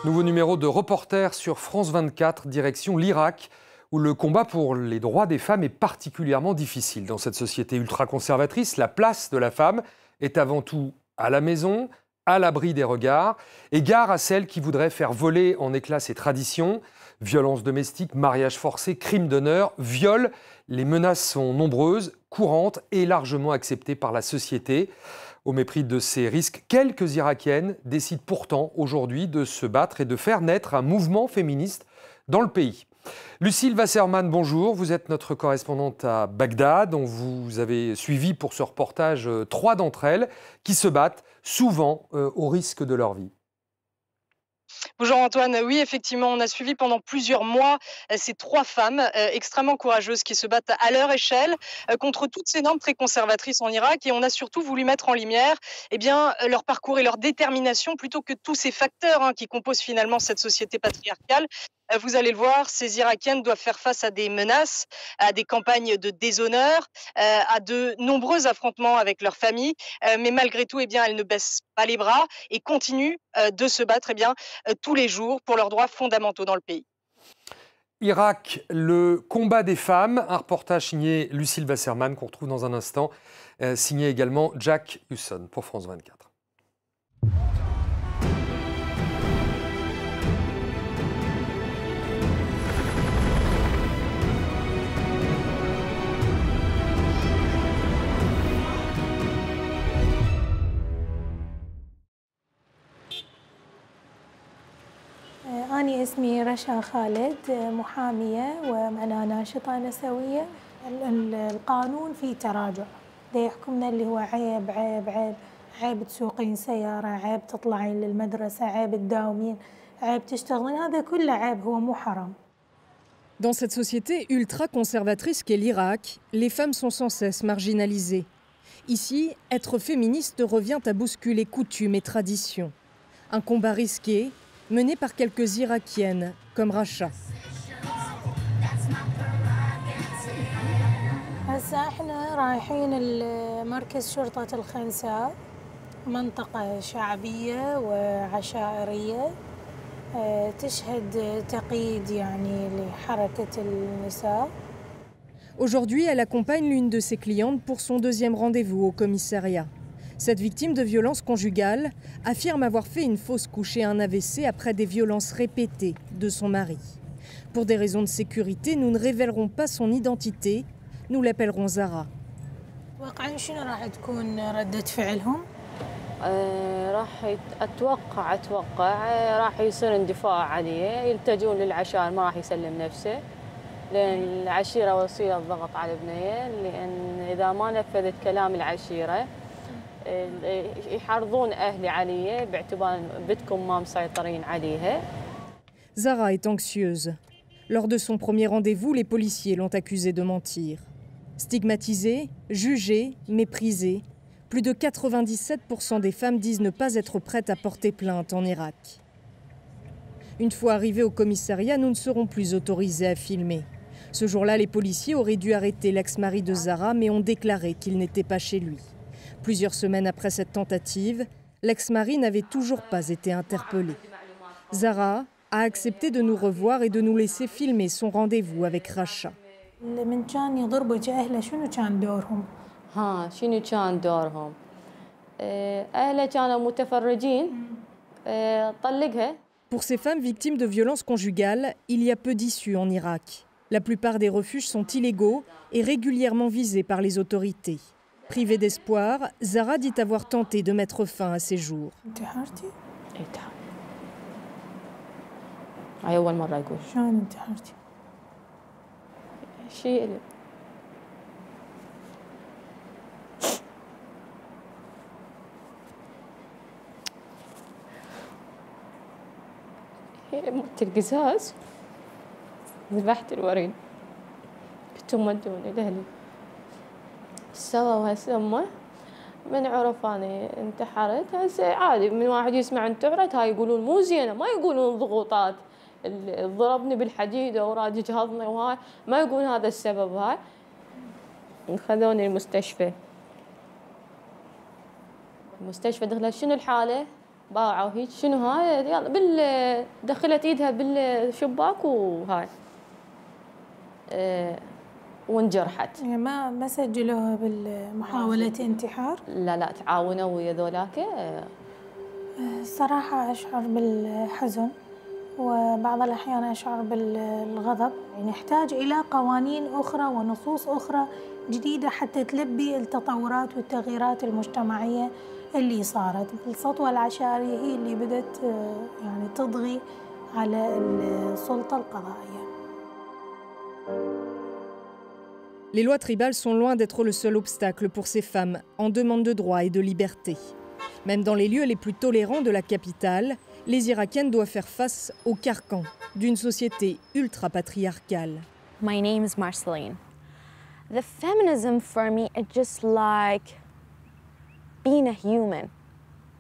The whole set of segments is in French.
Nouveau numéro de Reporter sur France 24, direction l'Irak, où le combat pour les droits des femmes est particulièrement difficile. Dans cette société ultra-conservatrice, la place de la femme est avant tout à la maison, à l'abri des regards, et gare à celles qui voudraient faire voler en éclats ses traditions. Violences domestiques, mariages forcés, crimes d'honneur, viols, les menaces sont nombreuses, courantes et largement acceptées par la société. Au mépris de ces risques, quelques Irakiennes décident pourtant aujourd'hui de se battre et de faire naître un mouvement féministe dans le pays. Lucille Wasserman, bonjour. Vous êtes notre correspondante à Bagdad. On vous avez suivi pour ce reportage 3 d'entre elles qui se battent souvent au risque de leur vie. Bonjour Antoine, oui effectivement on a suivi pendant plusieurs mois ces 3 femmes extrêmement courageuses qui se battent à leur échelle contre toutes ces normes très conservatrices en Irak, et on a surtout voulu mettre en lumière leur parcours et leur détermination plutôt que tous ces facteurs qui composent finalement cette société patriarcale. Vous allez le voir, ces Irakiennes doivent faire face à des menaces, à des campagnes de déshonneur, à de nombreux affrontements avec leur famille, mais malgré tout, elles ne baissent pas les bras et continuent de se battre tous les jours pour leurs droits fondamentaux dans le pays. Irak, le combat des femmes, un reportage signé Lucille Wasserman qu'on retrouve dans un instant, signé également Jack Husson pour France 24. أنا اسمي رشا خالد، محامية وأنا ناشطة نسوية. القانون فيه تراجع، ده يحكمنا اللي هو عيب عيب عيب، عيب تسوقين سيارة، عيب تطلعين للمدرسة، عيب تداومين، عيب تشتغلين، هذا كله عيب، هو مو حرام. Dans cette société ultra-conservatrice qu'est l'Irak, les femmes sont sans cesse marginalisées. Ici, être féministe revient à bousculer coutumes et traditions. Un combat risqué, mené par quelques Irakiennes, comme Racha. هسه احنا رايحين مركز شرطة الخنساء، منطقة شعبية وعشائرية تشهد تقييد لحركة النساء. Aujourd'hui, elle accompagne l'une de ses clientes pour son 2e rendez-vous au commissariat. Cette victime de violences conjugales affirme avoir fait une fausse couche et un AVC après des violences répétées de son mari. Pour des raisons de sécurité, nous ne révélerons pas son identité. Nous l'appellerons Zara. واقعاً شنو راح تكون ردة فعلهم؟ راح اتوقع راح يصير اندفاع عليه، يلتجون للعشائر، ما راح يسلم نفسه لان العشيره وسيله ضغط على البنيه، لان اذا ما نفذت كلام العشيره يحرضون أهلي عليه باعتبار بنتكم ما مسيطرين عليها. Zara est anxieuse. Lors de son premier rendez-vous, les policiers l'ont accusée de mentir. Stigmatisée, jugée, méprisée, plus de 97% des femmes disent ne pas être prêtes à porter plainte en Irak. Une fois arrivés au commissariat, nous ne serons plus autorisés à filmer. Ce jour-là, les policiers auraient dû arrêter l'ex-mari de Zara, mais ont déclaré qu'il n'était pas chez lui. Plusieurs semaines après cette tentative, l'ex-mari n'avait toujours pas été interpellé. Zara a accepté de nous revoir et de nous laisser filmer son rendez-vous avec Racha. شنو كان دورهم؟ أهله كانوا متفرجين، طلقها. Pour ces femmes victimes de violences conjugales, il y a peu d'issues en Irak. La plupart des refuges sont illégaux et régulièrement visés par les autorités. Privée d'espoir, Zara dit avoir tenté de mettre fin à ses jours. مت القزاز، ذبحت الورين، كنتم ودوني لأهلي. سووا هسه من عرف أنا انتحرت، هسه عادي من واحد يسمع انتحرت هاي يقولون مو زينة، ما يقولون ضغوطات، ضربني بالحديدة وراد يجهضني وهاي، ما يقولون هذا السبب. هاي خذوني المستشفى دخلت شنو الحالة؟ باعوا هيك شنو هاي يلا دخلت ايدها بالشباك وهاي وانجرحت. يعني ما سجلوها بالمحاولة انتحار؟ لا تعاونوا ويا ذولاك. الصراحة أشعر بالحزن وبعض الأحيان أشعر بالغضب. يعني نحتاج إلى قوانين أخرى ونصوص أخرى جديدة حتى تلبي التطورات والتغييرات المجتمعية اللي صارت. السطوة العشائرية هي اللي بدت يعني تضغي على السلطة القضائية. Les lois tribales sont loin d'être le seul obstacle pour ces femmes en demande de droits et de liberté. Même dans les lieux les plus tolérants de la capitale, les Irakiennes doivent faire face au carcan d'une société ultra-patriarcale. My name is Marceline. The feminism for me is just like being a human.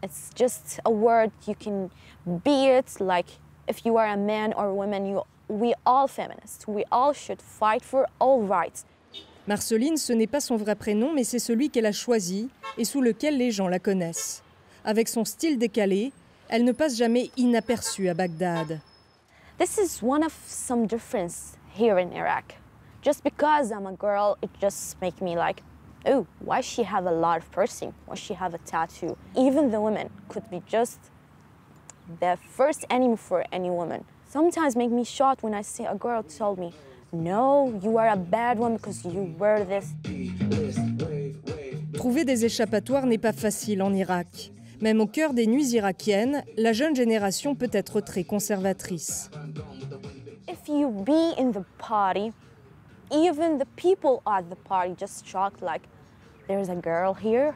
It's just a word you can be it, like if you are a man or a woman, we all feminists. We all should fight for all rights. Marceline, ce n'est pas son vrai prénom, mais c'est celui qu'elle a choisi et sous lequel les gens la connaissent. Avec son style décalé, elle ne passe jamais inaperçue à Bagdad. This is one of some difference here in Iraq. Just because I'm a girl, it just makes me like, oh, why she have a lot of piercing? Why she have a tattoo? Even the women could be just the first enemy for any woman. Sometimes make me shocked when I see a girl told me, no, you are a bad one because you wear this. Trouver des échappatoires n'est pas facile en Irak. Même au cœur des nuits irakiennes, la jeune génération peut être très conservatrice. If you be in the party, even the people at the party just shocked like, there's a girl here?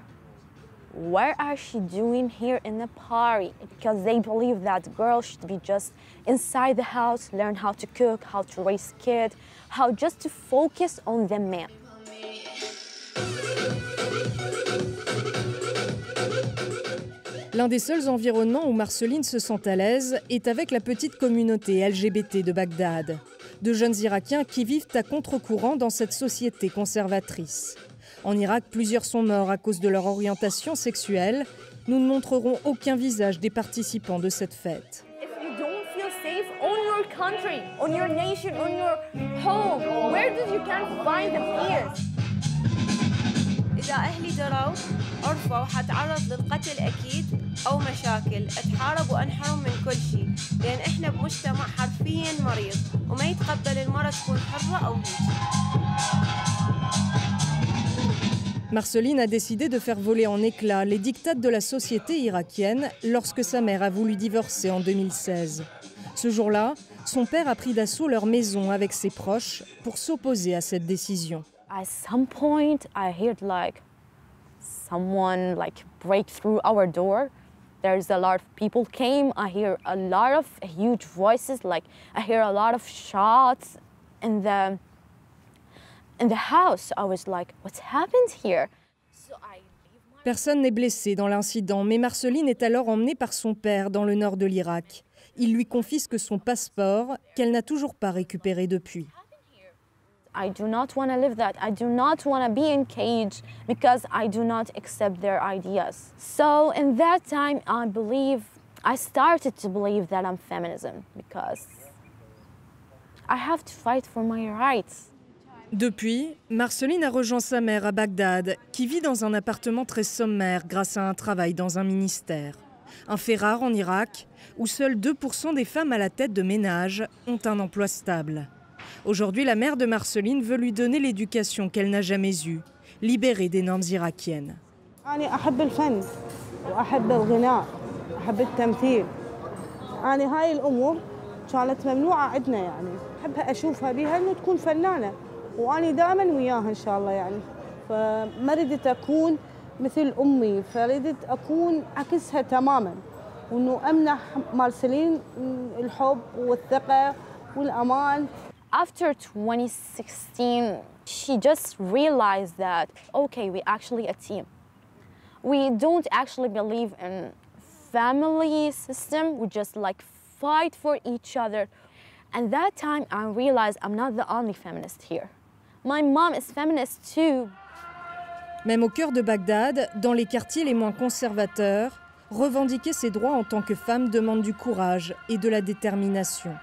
What are she doing here in the party? Because they believe that girls should be just inside the house, learn how to cook, how to raise kids, how just to focus on the man. L'un des seuls environnements où Marceline se sent à l'aise est avec la petite communauté LGBT de Bagdad. De jeunes Irakiens qui vivent à contre-courant dans cette société conservatrice. En Irak, plusieurs sont morts à cause de leur orientation sexuelle. Nous ne montrerons aucun visage des participants de cette fête. If you don't feel safe on your country, on your nation, on your home, where did you can find the peace? إذا أهلي دروا عرفوا حتعرض للقتل أكيد أو مشاكل، أتحارب وأنحرم من كل شيء، لأن إحنا بمجتمع حرفياً مريض وما يتقبل المرأة تكون حرة أو هيك. Marceline a décidé de faire voler en éclats les diktats de la société irakienne lorsque sa mère a voulu divorcer en 2016. Ce jour-là, son père a pris d'assaut leur maison avec ses proches pour s'opposer à cette décision. At some point, I heard like someone like break through our door. There's a lot of people came. I hear a lot of huge voices. Like I hear a lot of shots in the house. I was like, what's happened here? Personne n'est blessé dans l'incident, mais Marceline est alors emmenée par son père dans le nord de l'Irak. Il lui confisque son passeport, qu'elle n'a toujours pas récupéré depuis. I do not want to live that. I do not want to be in cage because I do not accept their ideas. So in that time, I started to believe that I'm feminism because I have to fight for my rights. Depuis, Marceline a rejoint sa mère à Bagdad, qui vit dans un appartement très sommaire grâce à un travail dans un ministère. Un fait rare en Irak, où seuls 2% des femmes à la tête de ménage ont un emploi stable. Aujourd'hui, la mère de Marceline veut lui donner l'éducation qu'elle n'a jamais eue, libérée des normes irakiennes. أنا أحب الفن وأحب الغناء أحب التمثيل. أنا هاي الأمور كانت ممنوعة عندنا يعني أحبها أشوفها بها إنه تكون فنانة وأنا دائما وياها إن شاء الله يعني فما ردت أكون مثل أمي فردت أكون عكسها تماما وإنه أمنح مارسلين الحب والثقة والأمان. After 2016, she just realized that, okay, we're actually a team. We don't actually believe in family system, we just like fight for each other. And that time I realized I'm not the only feminist here. My mom is feminist too. Même au cœur de Bagdad, dans les quartiers les moins conservateurs, Revendiquer ses droits en tant que femme demande du courage et de la détermination.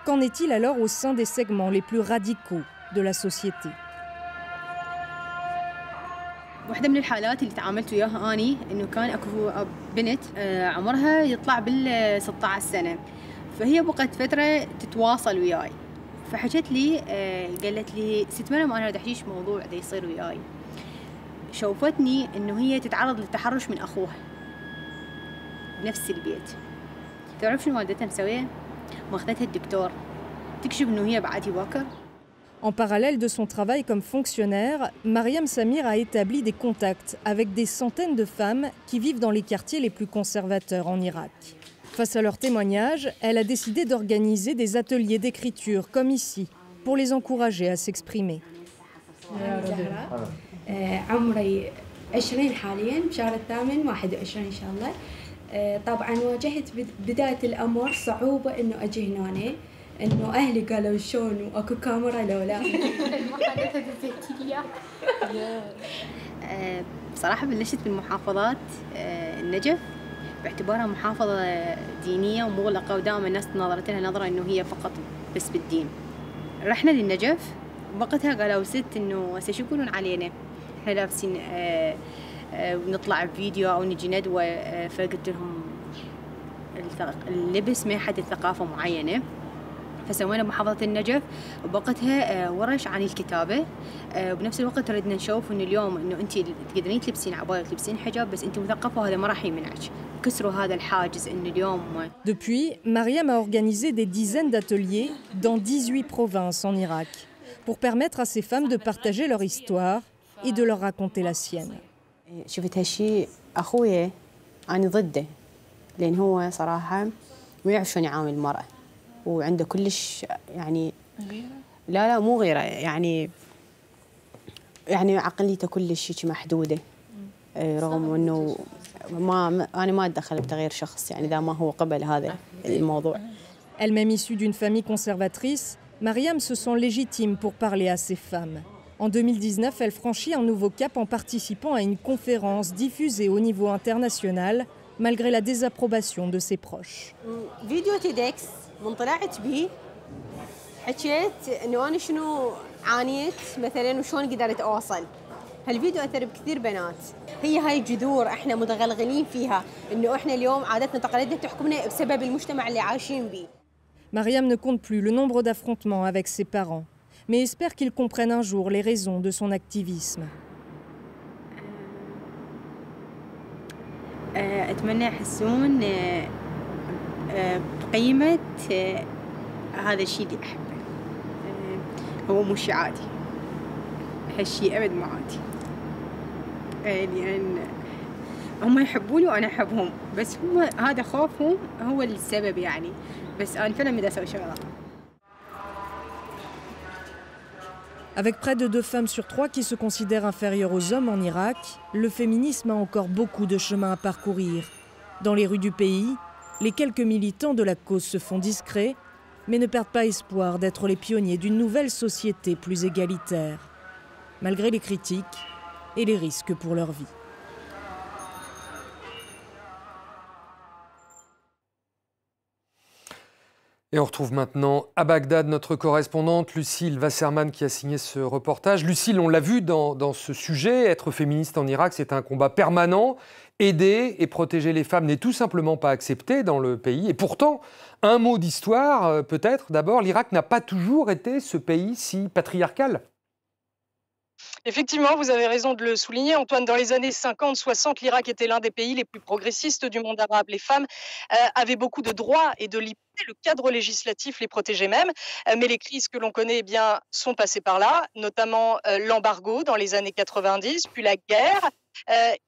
Qu'en est-il alors au sein des segments les plus radicaux de la société? واحدة من الحالات اللي تعاملت وياها أني إنه كان أكو بنت عمرها يطلع بال 16 سنة، فهي بقت فترة تتواصل وياي، فحكت لي قالت لي ست مريم أنا بدي أحكيش موضوع دا يصير وياي. شوفتني إنه هي تتعرض للتحرش من أخوها بنفس البيت. تعرف شنو والدتها مسوية؟ ماخذتها الدكتور تكشف إنه هي بعد باكر. En parallèle de son travail comme fonctionnaire, Mariam Samir a établi des contacts avec des centaines de femmes qui vivent dans les quartiers les plus conservateurs en Irak. Face à leurs témoignages, elle a décidé d'organiser des ateliers d'écriture comme ici, pour les encourager à s'exprimer. عمري 20 حاليا بشهر الثامن 21 إن شاء الله. طبعا واجهت بداية الأمر صعوبة إنه أجي هنا، إنه أهلي قالوا شلون وأكو كاميرا لولا. بصراحة بلشت بالمحافظات النجف باعتبارها محافظة دينية ومغلقة ودائما الناس نظرت لها نظرة إنه هي فقط بس بالدين. رحنا للنجف وقتها قالوا ست إنه هسه شو يقولون علينا؟ إحنا لابسين نطلع بفيديو أو نجي ندوة، فقلت لهم اللبس ما يحدد ثقافة معينة. فسوينا محافظة النجف وبوقتها ورش عن الكتابة، وبنفس الوقت ردنا نشوف إنه اليوم إنه أنت تقدرين تلبسين عباية وتلبسين حجاب بس أنت مثقفة وهذا ما راح يمنعك. كسروا هذا الحاجز إنه اليوم. Depuis, Mariam a organisé des dizaines d'ateliers dans 18 provinces en Irak pour permettre à ces femmes de partager leur histoire et de leur raconter la sienne. شفت هالشيء أخويا أنا ضده، لأن هو صراحة ما يعرف شلون يعامل المرأة وعنده كلش يعني لا مو غيره يعني عقليته كلش محدودة، رغم إنه أنا ما أتدخل بتغيير شخص يعني إذا ما هو قبل هذا الموضوع. Elle-même issue d'une famille conservatrice, Mariam se sent légitime pour parler à ces femmes. En 2019, elle franchit un nouveau cap en participant à une conférence diffusée au niveau international, malgré la désapprobation de ses proches. فيديو تيدكس من طلعت به حكيت إنه أنا شنو عانيت مثلاً وشون قدرت أوصل. هالفيديو أثر بكثير بنات. هي هاي جذور إحنا متغلغلين فيها، إنه إحنا اليوم عاداتنا وتقاليدنا تحكمنا بسبب المجتمع اللي عايشين به. Mariam ne compte plus le nombre d'affrontements avec ses parents, mais espère qu'ils comprennent un jour les raisons de son activisme. أتمنى يحسون بقيمة هذا الشيء اللي أحبه. هو مش عادي، هالشيء أبد ما عادي، لأن هم يحبوني وأنا أحبهم، بس هم هذا خوفهم هو السبب يعني، بس أنا فعلا بدي أسوي شغلة. Avec près de 2 femmes sur 3 qui se considèrent inférieures aux hommes en Irak, le féminisme a encore beaucoup de chemin à parcourir. Dans les rues du pays, les quelques militants de la cause se font discrets, mais ne perdent pas espoir d'être les pionniers d'une nouvelle société plus égalitaire, malgré les critiques et les risques pour leur vie. Et on retrouve maintenant à Bagdad notre correspondante Lucille Wasserman qui a signé ce reportage. Lucille, on l'a vu dans ce sujet, être féministe en Irak, c'est un combat permanent. Aider et protéger les femmes n'est tout simplement pas accepté dans le pays. Et pourtant, un mot d'histoire peut-être. D'abord, l'Irak n'a pas toujours été ce pays si patriarcal. Effectivement, vous avez raison de le souligner, Antoine. Dans les années 50-60, l'Irak était l'un des pays les plus progressistes du monde arabe. Les femmes avaient beaucoup de droits et de libertés. Le cadre législatif les protégeait même. Mais les crises que l'on connaît sont passées par là, notamment l'embargo dans les années 90, puis la guerre.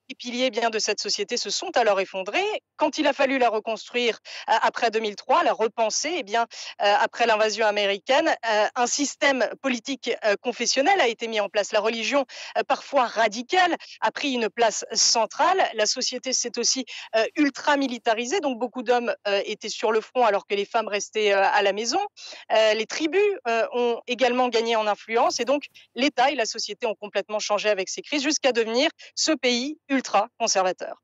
Les piliers de cette société se sont alors effondrés. Quand il a fallu la reconstruire après 2003, la repenser, après l'invasion américaine, un système politique confessionnel a été mis en place. La religion, parfois radicale, a pris une place centrale. La société s'est aussi ultra militarisée, donc beaucoup d'hommes étaient sur le front alors que les femmes restaient à la maison. Les tribus ont également gagné en influence et donc l'État et la société ont complètement changé avec ces crises jusqu'à devenir ce pays ultra conservateur.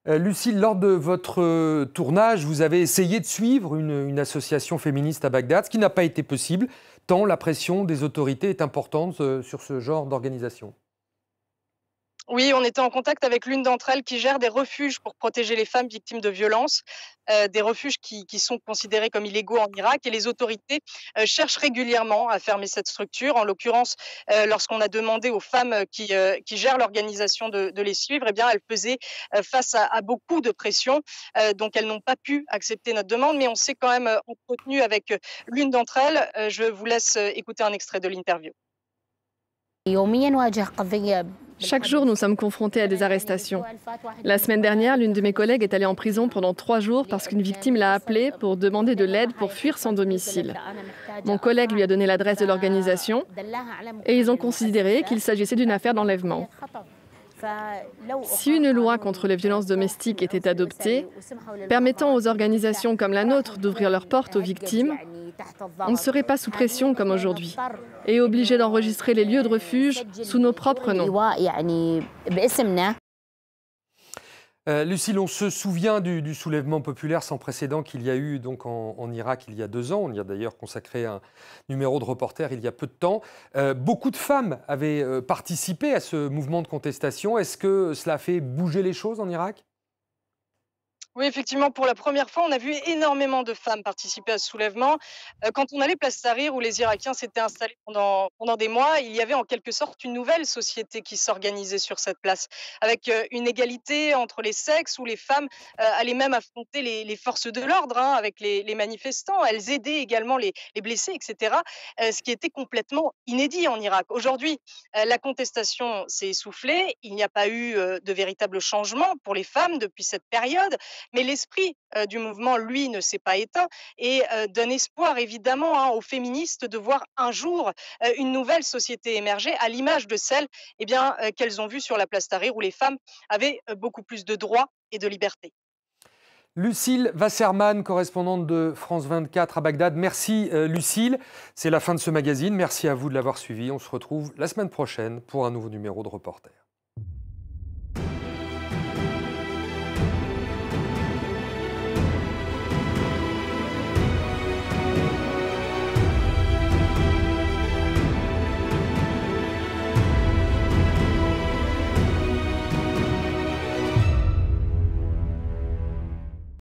Lucille, lors de votre tournage, vous avez essayé de suivre une association féministe à Bagdad, ce qui n'a pas été possible, tant la pression des autorités est importante sur ce genre d'organisation. Oui, on était en contact avec l'une d'entre elles qui gère des refuges pour protéger les femmes victimes de violences, des refuges qui sont considérés comme illégaux en Irak, et les autorités cherchent régulièrement à fermer cette structure. En l'occurrence, lorsqu'on a demandé aux femmes qui gèrent l'organisation de les suivre, eh bien, elles faisaient face à beaucoup de pression, donc elles n'ont pas pu accepter notre demande, mais on s'est quand même entretenu avec l'une d'entre elles. Je vous laisse écouter un extrait de l'interview. Chaque jour, nous sommes confrontés à des arrestations. La semaine dernière, l'une de mes collègues est allée en prison pendant 3 jours parce qu'une victime l'a appelée pour demander de l'aide pour fuir son domicile. Mon collègue lui a donné l'adresse de l'organisation et ils ont considéré qu'il s'agissait d'une affaire d'enlèvement. Si une loi contre les violences domestiques était adoptée, permettant aux organisations comme la nôtre d'ouvrir leurs portes aux victimes, on ne serait pas sous pression comme aujourd'hui et obligé d'enregistrer les lieux de refuge sous nos propres noms. Lucille, on se souvient du soulèvement populaire sans précédent qu'il y a eu donc en Irak il y a 2 ans. On y a d'ailleurs consacré un numéro de reporter il y a peu de temps. Beaucoup de femmes avaient participé à ce mouvement de contestation. Est-ce que cela a fait bouger les choses en Irak ? Oui, effectivement, pour la première fois, on a vu énormément de femmes participer à ce soulèvement. Quand on allait place Tahrir, où les Irakiens s'étaient installés pendant des mois, il y avait en quelque sorte une nouvelle société qui s'organisait sur cette place, avec une égalité entre les sexes, où les femmes allaient même affronter les forces de l'ordre, hein, avec les manifestants. Elles aidaient également les blessés, etc. Ce qui était complètement inédit en Irak. Aujourd'hui, la contestation s'est essoufflée. Il n'y a pas eu de véritable changement pour les femmes depuis cette période. Mais l'esprit du mouvement, lui, ne s'est pas éteint et donne espoir, évidemment, hein, aux féministes de voir un jour une nouvelle société émerger, à l'image de celle qu'elles ont vue sur la place Tahrir, où les femmes avaient beaucoup plus de droits et de liberté. Lucille Wasserman, correspondante de France 24 à Bagdad. Merci Lucille. C'est la fin de ce magazine. Merci à vous de l'avoir suivi. On se retrouve la semaine prochaine pour un nouveau numéro de Reporter.